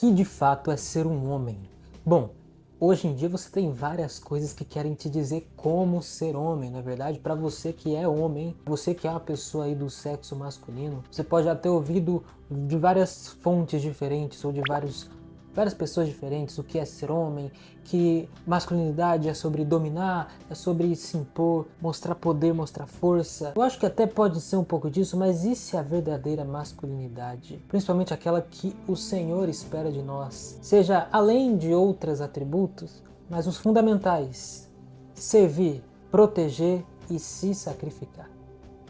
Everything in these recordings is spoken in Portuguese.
que de fato é ser um homem? Bom, hoje em dia você tem várias coisas que querem te dizer como ser homem, na verdade, para você que é homem, você que é uma pessoa aí do sexo masculino, você pode já ter ouvido de várias fontes diferentes ou de várias pessoas diferentes o que é ser homem, que masculinidade é sobre dominar, é sobre se impor, mostrar poder, mostrar força. Eu acho que até pode ser um pouco disso, mas e se a verdadeira masculinidade, principalmente aquela que o Senhor espera de nós, seja além de outros atributos, mas os fundamentais: servir, proteger e se sacrificar.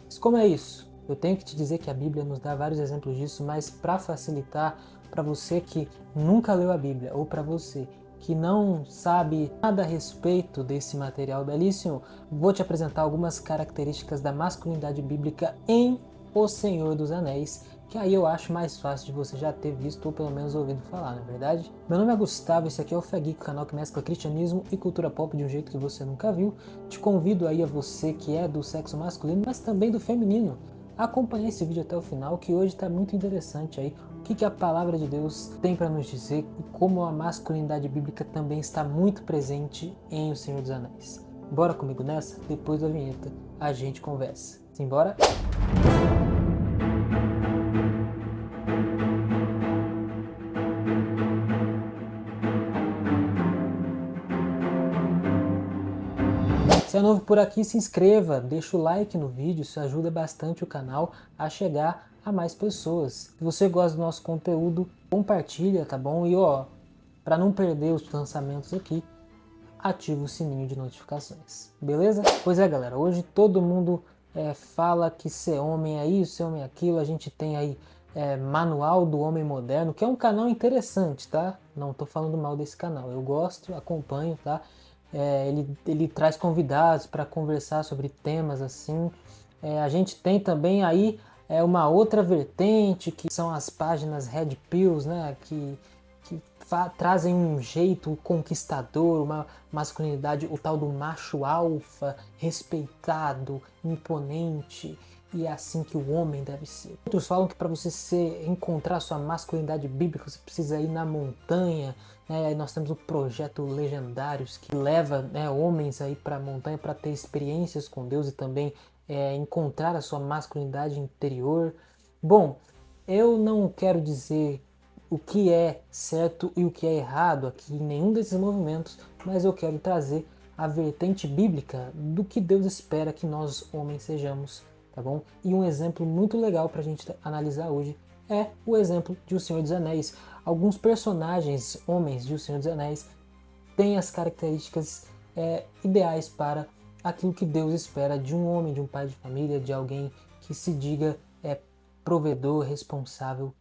Mas como é isso? Eu tenho que te dizer que a Bíblia nos dá vários exemplos disso, mas para facilitar, para você que nunca leu a Bíblia ou para você que não sabe nada a respeito desse material belíssimo, vou te apresentar algumas características da masculinidade bíblica em O Senhor dos Anéis, que aí eu acho mais fácil de você já ter visto ou pelo menos ouvido falar, não é verdade? Meu nome é Gustavo, esse aqui é o Fé Geek, canal que mescla cristianismo e cultura pop de um jeito que você nunca viu. Te convido aí a você que é do sexo masculino, mas também do feminino, a acompanhar esse vídeo até o final, que hoje está muito interessante aí. O que a palavra de Deus tem para nos dizer e como a masculinidade bíblica também está muito presente em O Senhor dos Anéis. Bora comigo nessa? Depois da vinheta a gente conversa. Simbora? Se é novo por aqui, se inscreva, deixa o like no vídeo, isso ajuda bastante o canal a chegar a mais pessoas. Se você gosta do nosso conteúdo, compartilha, tá bom? E ó, para não perder os lançamentos aqui, ativa o sininho de notificações, beleza? Pois é, galera, hoje todo mundo fala que ser homem é isso, ser homem é aquilo. A gente tem aí Manual do Homem Moderno, que é um canal interessante, tá? Não tô falando mal desse canal, eu gosto, acompanho, tá? Ele traz convidados para conversar sobre temas assim. A gente tem também aí uma outra vertente, que são as páginas Red Pills, né? Que trazem um jeito conquistador, uma masculinidade, o tal do macho alfa, respeitado, imponente, e é assim que o homem deve ser. Outros falam que para você encontrar sua masculinidade bíblica, você precisa ir na montanha, né? Aí nós temos o projeto Legendários, que leva, né, homens aí para a montanha para ter experiências com Deus e também encontrar a sua masculinidade interior. Bom, eu não quero dizer o que é certo e o que é errado aqui em nenhum desses movimentos, mas eu quero trazer a vertente bíblica do que Deus espera que nós homens sejamos, tá bom? E um exemplo muito legal para a gente analisar hoje é o exemplo de O Senhor dos Anéis. Alguns personagens homens de O Senhor dos Anéis têm as características ideais para aquilo que Deus espera de um homem, de um pai de família, de alguém que se diga provedor, responsável.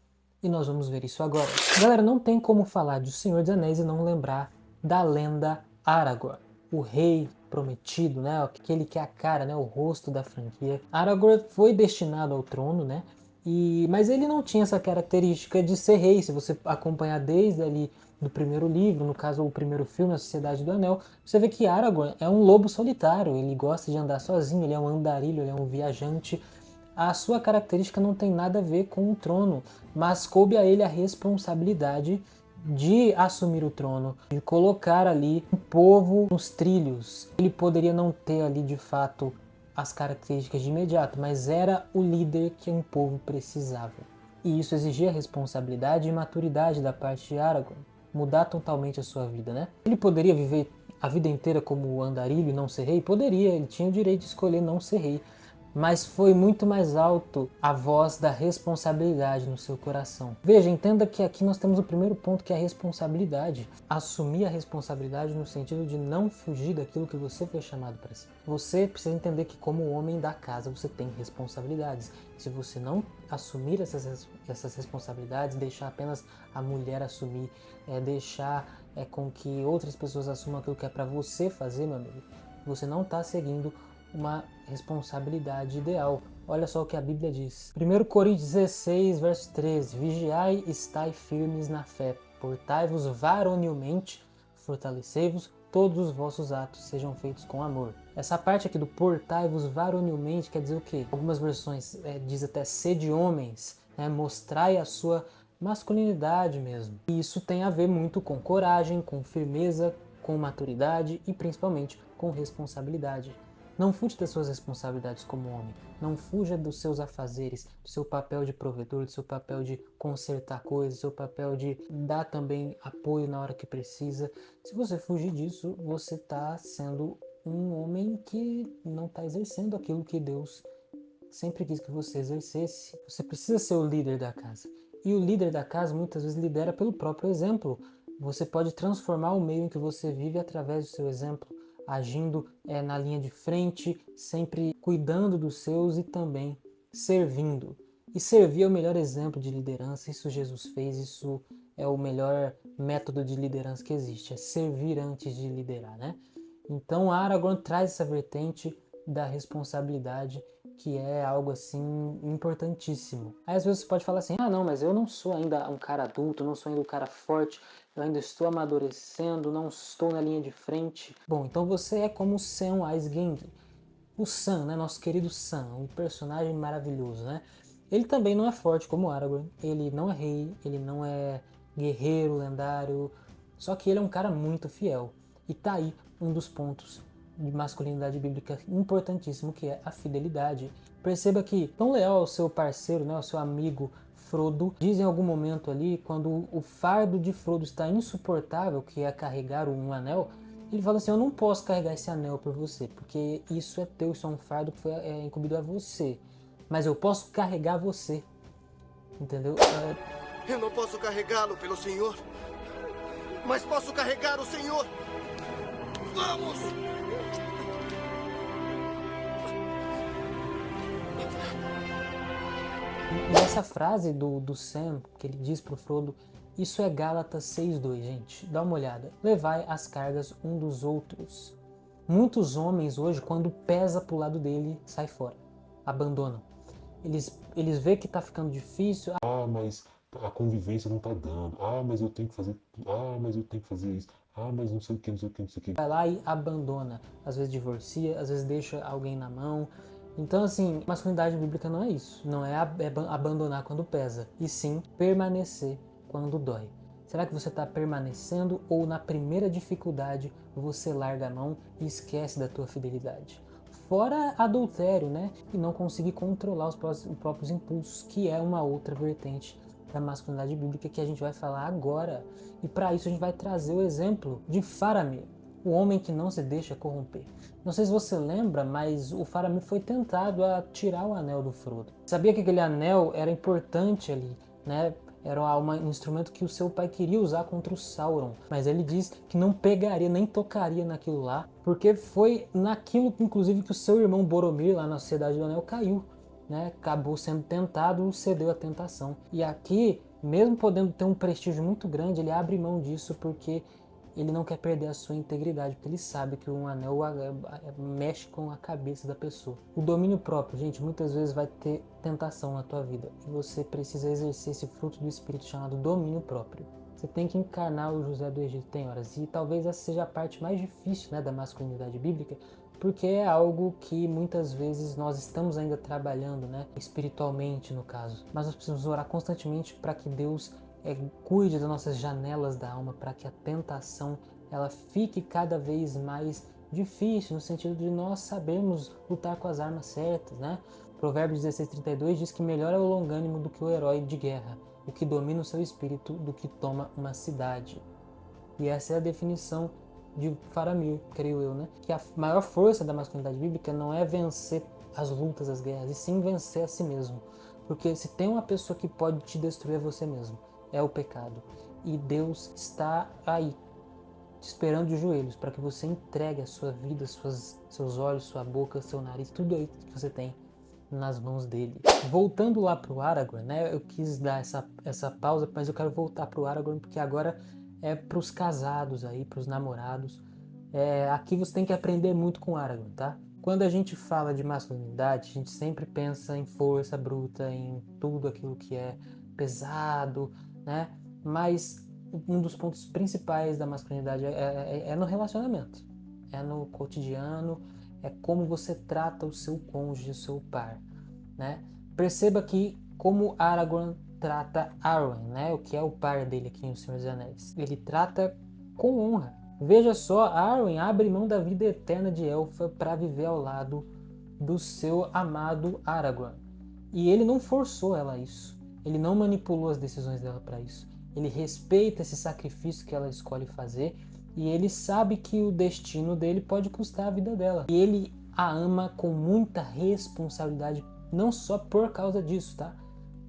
E nós vamos ver isso agora. Galera, não tem como falar de O Senhor dos Anéis e não lembrar da lenda Aragorn, o rei prometido, né? Aquele que é a cara, né? O rosto da franquia. Aragorn foi destinado ao trono, né? Mas ele não tinha essa característica de ser rei. Se você acompanhar desde ali do primeiro livro, no caso o primeiro filme, A Sociedade do Anel, você vê que Aragorn é um lobo solitário. Ele gosta de andar sozinho, ele é um andarilho, ele é um viajante. A sua característica não tem nada a ver com o trono, mas coube a ele a responsabilidade de assumir o trono, de colocar ali o povo nos trilhos. Ele poderia não ter ali de fato as características de imediato, mas era o líder que um povo precisava. E isso exigia responsabilidade e maturidade da parte de Aragorn, mudar totalmente a sua vida, né? Ele poderia viver a vida inteira como andarilho e não ser rei? Poderia, ele tinha o direito de escolher não ser rei. Mas foi muito mais alto a voz da responsabilidade no seu coração. Veja, entenda que aqui nós temos o primeiro ponto, que é a responsabilidade. Assumir a responsabilidade no sentido de não fugir daquilo que você foi chamado para ser. Você precisa entender que como homem da casa você tem responsabilidades. Se você não assumir essas responsabilidades, deixar apenas a mulher assumir, deixar com que outras pessoas assumam aquilo que é para você fazer, meu amigo, você não está seguindo uma responsabilidade ideal. Olha só o que a Bíblia diz. 1 Coríntios 16, verso 13. Vigiai e estai firmes na fé. Portai-vos varonilmente, fortalecei-vos, todos os vossos atos sejam feitos com amor. Essa parte aqui do portai-vos varonilmente quer dizer o quê? Algumas versões diz até sede homens, né? Mostrai a sua masculinidade mesmo. E isso tem a ver muito com coragem, com firmeza, com maturidade e principalmente com responsabilidade. Não fuja das suas responsabilidades como homem. Não fuja dos seus afazeres, do seu papel de provedor, do seu papel de consertar coisas, do seu papel de dar também apoio na hora que precisa. Se você fugir disso, você está sendo um homem que não está exercendo aquilo que Deus sempre quis que você exercesse. Você precisa ser o líder da casa. E o líder da casa muitas vezes lidera pelo próprio exemplo. Você pode transformar o meio em que você vive através do seu exemplo, agindo na linha de frente, sempre cuidando dos seus e também servindo. E servir é o melhor exemplo de liderança, isso Jesus fez, isso é o melhor método de liderança que existe, é servir antes de liderar, né? Então Aragorn traz essa vertente da responsabilidade, que é algo assim importantíssimo. Aí às vezes você pode falar assim, ah não, mas eu não sou ainda um cara adulto, não sou ainda um cara forte, eu ainda estou amadurecendo, não estou na linha de frente. Bom, então você é como o Samwise Gamgee, o Sam, né, nosso querido Sam, um personagem maravilhoso, né? Ele também não é forte como Aragorn, ele não é rei, ele não é guerreiro lendário, só que ele é um cara muito fiel. E tá aí um dos pontos de masculinidade bíblica importantíssimo, que é a fidelidade. Perceba que tão leal ao seu parceiro, né, ao seu amigo Frodo, diz em algum momento ali, quando o fardo de Frodo está insuportável, que é carregar um anel, ele fala assim, eu não posso carregar esse anel por você, porque isso é teu, isso é um fardo que foi incumbido a você. Mas eu posso carregar você, entendeu? Eu não posso carregá-lo pelo Senhor, mas posso carregar o Senhor. Vamos! E essa frase do Sam, que ele diz pro Frodo, isso é Gálatas 6:2, gente. Dá uma olhada. Levai as cargas um dos outros. Muitos homens hoje, quando pesa pro lado dele, sai fora. Abandonam. Eles veem que tá ficando difícil. Ah, mas a convivência não tá dando. Ah, mas eu tenho que fazer. Ah, mas eu tenho que fazer isso. Ah, mas não sei o que, não sei o que, não sei o que. Vai lá e abandona. Às vezes divorcia, às vezes deixa alguém na mão. Então, assim, masculinidade bíblica não é isso. Não é abandonar quando pesa, e sim permanecer quando dói. Será que você está permanecendo ou na primeira dificuldade você larga a mão e esquece da tua fidelidade? Fora adultério, né? E não conseguir controlar os próprios impulsos, que é uma outra vertente da masculinidade bíblica que a gente vai falar agora. E para isso a gente vai trazer o exemplo de Faramir, o homem que não se deixa corromper. Não sei se você lembra, mas o Faramir foi tentado a tirar o anel do Frodo. Sabia que aquele anel era importante ali, né? Era um instrumento que o seu pai queria usar contra o Sauron. Mas ele diz que não pegaria, nem tocaria naquilo lá, porque foi naquilo, inclusive, que o seu irmão Boromir, lá na Sociedade do Anel, caiu. Né? Acabou sendo tentado, cedeu à tentação. E aqui, mesmo podendo ter um prestígio muito grande, ele abre mão disso porque ele não quer perder a sua integridade, porque ele sabe que um anel mexe com a cabeça da pessoa. O domínio próprio, gente, muitas vezes vai ter tentação na tua vida e você precisa exercer esse fruto do Espírito chamado domínio próprio. Você tem que encarnar o José do Egito, tem horas, e talvez essa seja a parte mais difícil, né, da masculinidade bíblica, porque é algo que muitas vezes nós estamos ainda trabalhando, né, espiritualmente no caso, mas nós precisamos orar constantemente para que Deus cuide das nossas janelas da alma, para que a tentação ela fique cada vez mais difícil, no sentido de nós sabermos lutar com as armas certas, né? Provérbios 16:32 diz que melhor é o longânimo do que o herói de guerra, o que domina o seu espírito do que toma uma cidade. E essa é a definição de Faramir, creio eu, né? Que a maior força da masculinidade bíblica não é vencer as lutas, as guerras, e sim vencer a si mesmo. Porque se tem uma pessoa que pode te destruir, é você mesmo. É o pecado. E Deus está aí, te esperando de joelhos, para que você entregue a sua vida, seus olhos, sua boca, seu nariz, tudo aí que você tem nas mãos dele. Voltando lá pro Aragorn, né? Eu quis dar essa pausa, mas eu quero voltar pro Aragorn, porque agora é pros casados aí, pros namorados. Aqui você tem que aprender muito com o Aragorn, tá? Quando a gente fala de masculinidade, a gente sempre pensa em força bruta, em tudo aquilo que é pesado, né? Mas um dos pontos principais da masculinidade é no relacionamento, é no cotidiano, é como você trata o seu cônjuge, o seu par, né? Perceba que como Aragorn trata Arwen, né, o que é o par dele aqui em O Senhor dos Anéis. Ele trata com honra. Veja só, Arwen abre mão da vida eterna de Elfa para viver ao lado do seu amado Aragorn. E ele não forçou ela a isso. Ele não manipulou as decisões dela para isso. Ele respeita esse sacrifício que ela escolhe fazer e ele sabe que o destino dele pode custar a vida dela. E ele a ama com muita responsabilidade, não só por causa disso, tá?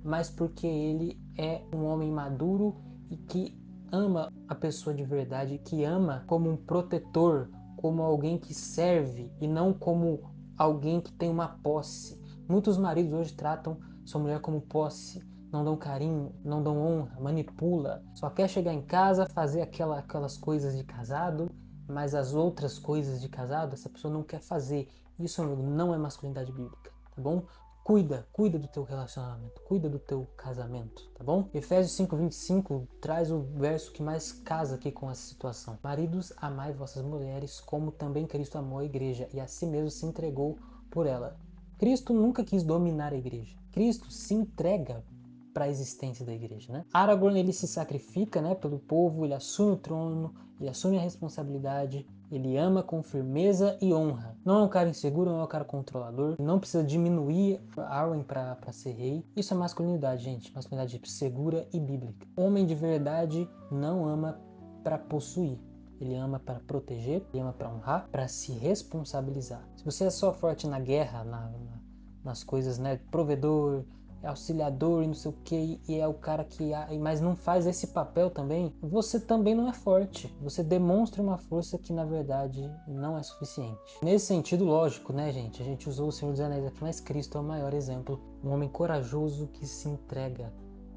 Mas porque ele é um homem maduro e que ama a pessoa de verdade, que ama como um protetor, como alguém que serve e não como alguém que tem uma posse. Muitos maridos hoje tratam sua mulher como posse, não dão carinho, não dão honra, manipula, só quer chegar em casa, fazer aquelas coisas de casado, mas as outras coisas de casado essa pessoa não quer fazer. Isso, amigo, não é masculinidade bíblica, tá bom? Cuida do teu relacionamento, cuida do teu casamento, tá bom? Efésios 5:25 traz o verso que mais casa aqui com essa situação. Maridos, amai vossas mulheres, como também Cristo amou a igreja e a si mesmo se entregou por ela. Cristo nunca quis dominar a igreja. Cristo se entrega para a existência da igreja, né? Aragorn, ele se sacrifica, né, pelo povo, ele assume o trono, ele assume a responsabilidade, ele ama com firmeza e honra. Não é um cara inseguro, não é um cara controlador, não precisa diminuir Arwen para ser rei. Isso é masculinidade, gente, masculinidade segura e bíblica. Homem de verdade não ama para possuir. Ele ama para proteger, ele ama para honrar, para se responsabilizar. Se você é só forte na guerra, nas coisas, né, provedor, auxiliador e não sei o que, e é o cara que mas não faz esse papel também, você também não é forte. Você demonstra uma força que na verdade não é suficiente. Nesse sentido, lógico, né, gente? A gente usou o Senhor dos Anéis aqui, mas Cristo é o maior exemplo. Um homem corajoso que se entrega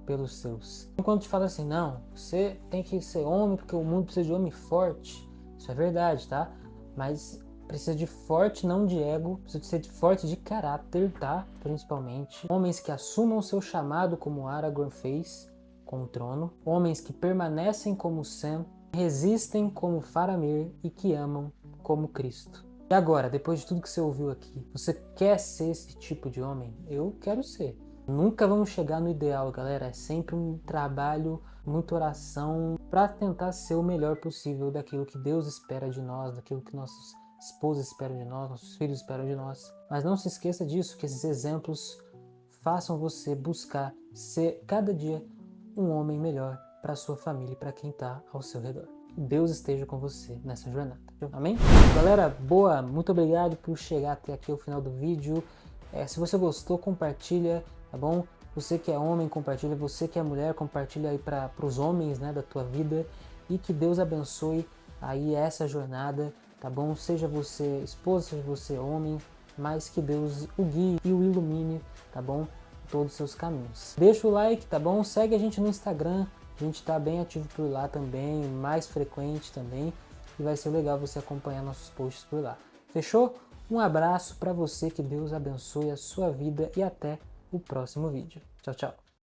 pelos seus. Quando te fala assim, não, você tem que ser homem porque o mundo precisa de homem forte. Isso é verdade, tá? Mas precisa de forte, não de ego, precisa de ser forte de caráter, tá? Principalmente. Homens que assumam seu chamado como Aragorn fez com o trono. Homens que permanecem como Sam, resistem como Faramir e que amam como Cristo. E agora, depois de tudo que você ouviu aqui, você quer ser esse tipo de homem? Eu quero ser. Nunca vamos chegar no ideal, galera. É sempre um trabalho, muita oração para tentar ser o melhor possível daquilo que Deus espera de nós, daquilo que nossos esposas esperam de nós, nossos filhos esperam de nós. Mas não se esqueça disso, que esses exemplos façam você buscar ser cada dia um homem melhor para sua família e para quem está ao seu redor. Deus esteja com você nessa jornada. Amém? Galera, boa, muito obrigado por chegar até aqui ao final do vídeo. Se você gostou, compartilha, tá bom? Você que é homem, compartilha. Você que é mulher, compartilha aí para os homens, né, da tua vida. E que Deus abençoe aí essa jornada, tá bom? Seja você esposa, seja você homem, mas que Deus o guie e o ilumine, tá bom? Todos os seus caminhos. Deixa o like, tá bom? Segue a gente no Instagram, a gente tá bem ativo por lá também, mais frequente também, e vai ser legal você acompanhar nossos posts por lá. Fechou? Um abraço para você, que Deus abençoe a sua vida e até o próximo vídeo. Tchau, tchau.